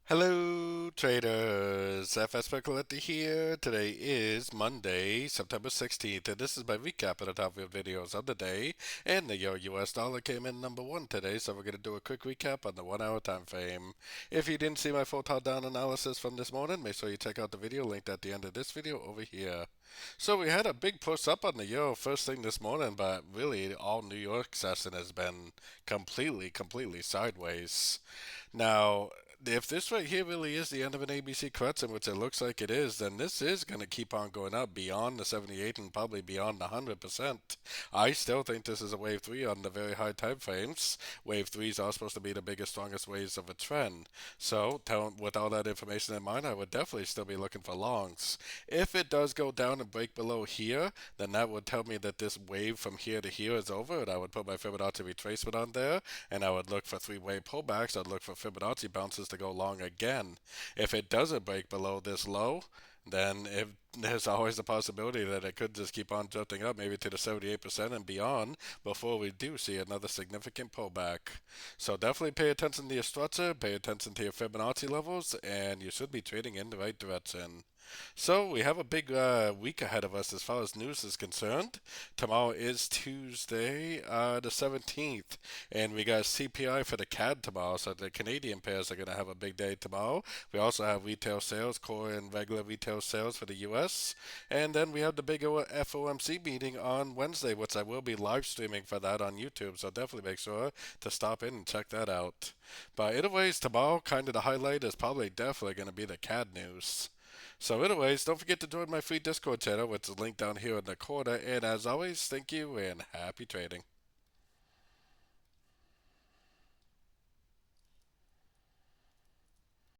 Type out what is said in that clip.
Hello, traders. FX Pip Collector here. Today is Monday, September 16th, and this is my recap of the top five videos of the day. And the US dollar came in number one today, so we're going to do a quick recap on the 1 hour time frame. If you didn't see my full top down analysis from this morning, make sure you check out the video linked at the end of this video over here. So we had a big push up on the euro first thing this morning, but really all New York session has been completely sideways. Now, if this right here really is the end of an ABC correction, which it looks like it is, then this is going to keep on going up beyond the 78 and probably beyond the 100%. I still think this is a wave 3 on the very high time frames. Wave 3s are supposed to be the biggest, strongest waves of a trend. So, with all that information in mind, I would definitely still be looking for longs. If it does go down and break below here, then that would tell me that this wave from here to here is over, and I would put my Fibonacci retracement on there, and I would look for three-way pullbacks. I'd look for Fibonacci bounces to go long again. If it doesn't break below this low, then there's always a possibility that it could just keep on drifting up, maybe to the 78% and beyond, before we do see another significant pullback. So definitely pay attention to your structure, pay attention to your Fibonacci levels, and you should be trading in the right direction. So we have a big week ahead of us as far as news is concerned. Tomorrow is Tuesday, the 17th, and we got CPI for the CAD tomorrow. So the Canadian pairs are going to have a big day tomorrow. We also have retail sales, core and regular retail sales for the U.S., and then we have the big FOMC meeting on Wednesday, which I will be live streaming for that on YouTube. So definitely make sure to stop in and check that out. But anyways, tomorrow, kind of the highlight is probably definitely going to be the CAD news. So anyways, don't forget to join my free Discord channel, which is linked down here in the corner. And as always, thank you and happy trading.